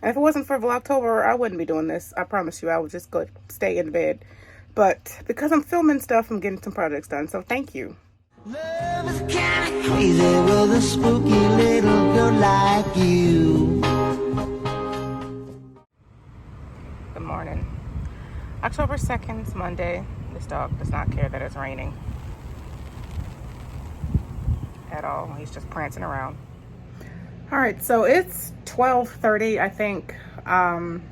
And if it wasn't for Vlogtober, I wouldn't be doing this. I promise you, I would just go stay in bed. But because I'm filming stuff, I'm getting some projects done. So thank you. Love is kinda crazy with a spooky little girl like you. Good morning. October 2nd, it's Monday. This dog does not care that it's raining at all. He's just prancing around. All right, so it's 12:30, I think. And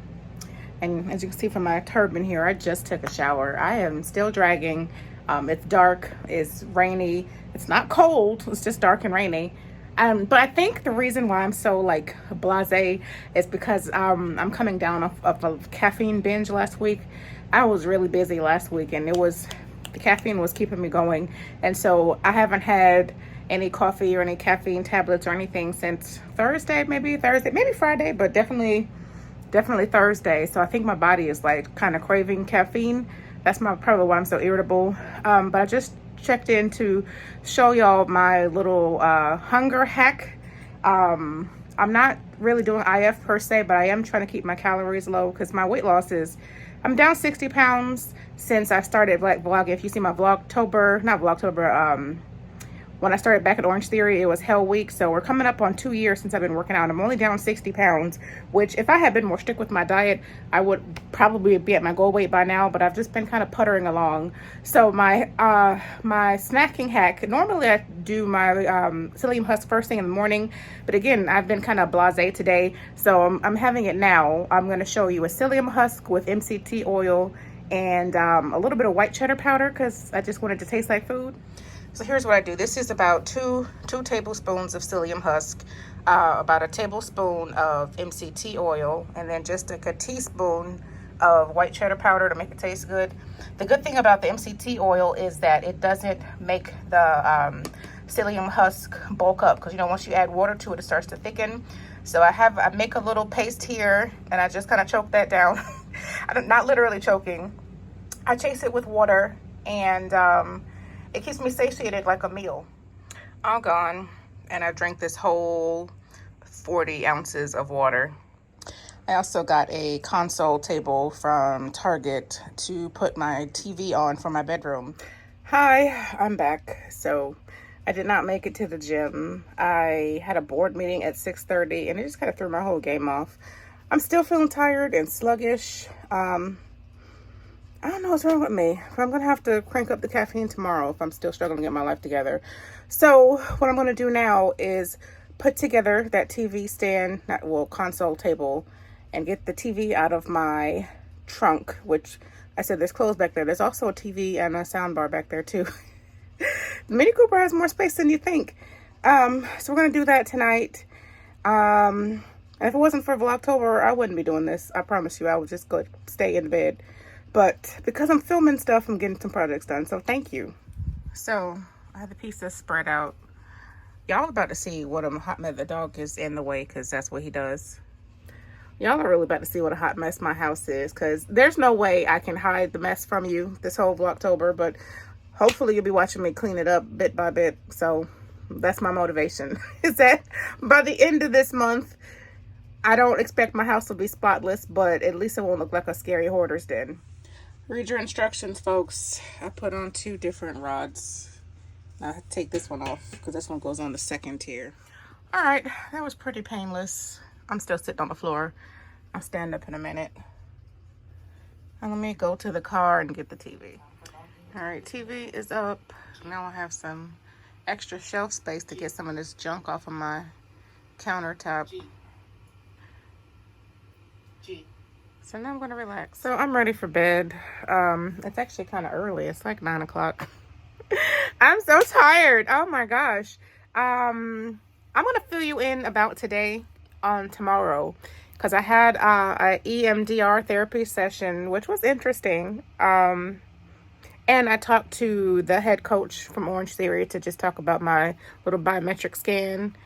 as you can see from my turban here, I just took a shower. I am still dragging. It's dark, it's rainy. It's not cold, it's just dark and rainy. But I think the reason why I'm so like blasé is because I'm coming down off a caffeine binge last week. I was really busy last week, and the caffeine was keeping me going. And so I haven't had any coffee or any caffeine tablets or anything since Thursday, maybe Friday, but definitely Thursday. So I think my body is like kind of craving caffeine. That's probably why I'm so irritable. But I just checked in to show y'all my little hunger hack. I'm not really doing IF per se, but I am trying to keep my calories low because my weight loss I'm down 60 pounds since I started vlogging. If you see my Vlogtober, when I started back at Orange Theory, it was Hell Week. So we're coming up on 2 years since I've been working out. I'm only down 60 pounds, which if I had been more strict with my diet, I would probably be at my goal weight by now, but I've just been kind of puttering along. So my snacking hack, normally I do my psyllium husk first thing in the morning, but again, I've been kind of blasé today. So I'm having it now. I'm gonna show you a psyllium husk with MCT oil and a little bit of white cheddar powder because I just wanted to taste like food. So here's what I do. This is about two tablespoons of psyllium husk, about a tablespoon of MCT oil, and then just like a teaspoon of white cheddar powder to make it taste good. The good thing about the MCT oil is that it doesn't make the psyllium husk bulk up, because once you add water to it, it starts to thicken. So I make a little paste here, and I just kind of choke that down. I'm not literally choking. I chase it with water, and it keeps me satiated like a meal. All gone, and I drank this whole 40 ounces of water. I also got a console table from Target to put my TV on for my bedroom. Hi, I'm back. So I did not make it to the gym. I had a board meeting at 6:30, and it just kind of threw my whole game off. I'm still feeling tired and sluggish. I don't know what's wrong with me. I'm going to have to crank up the caffeine tomorrow if I'm still struggling to get my life together. So what I'm going to do now is put together that TV stand, console table, and get the TV out of my trunk, which I said there's clothes back there. There's also a TV and a sound bar back there too. The Mini Cooper has more space than you think. So we're going to do that tonight. And if it wasn't for Vlogtober, I wouldn't be doing this. I promise you, I would just go stay in bed. But because I'm filming stuff, I'm getting some projects done. So thank you. So I have the pizza spread out. Y'all about to see what a hot mess. The dog is in the way because that's what he does. Y'all are really about to see what a hot mess my house is, because there's no way I can hide the mess from you this whole Vlogtober. But hopefully you'll be watching me clean it up bit by bit. So that's my motivation. Is that by the end of this month, I don't expect my house to be spotless, but at least it won't look like a scary hoarder's den. Read your instructions, folks. I put on 2 different rods. I'll take this one off because this one goes on the second tier. All right, that was pretty painless. I'm still sitting on the floor. I'll stand up in a minute. And let me go to the car and get the TV. All right, TV is up. Now I have some extra shelf space to get some of this junk off of my countertop. So now I'm going to relax. So I'm ready for bed. It's actually kind of early. It's like 9 o'clock. I'm so tired. Oh my gosh. I'm going to fill you in about today on tomorrow, because I had a EMDR therapy session, which was interesting. And I talked to the head coach from Orange Theory to just talk about my little biometric scan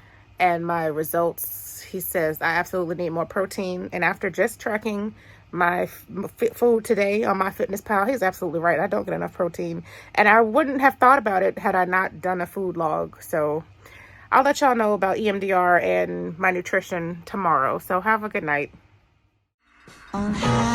and my results. He says I absolutely need more protein. And after just tracking my food today on MyFitnessPal, he's absolutely right. I don't get enough protein. And I wouldn't have thought about it had I not done a food log. So I'll let y'all know about EMDR and my nutrition tomorrow. So have a good night. on high.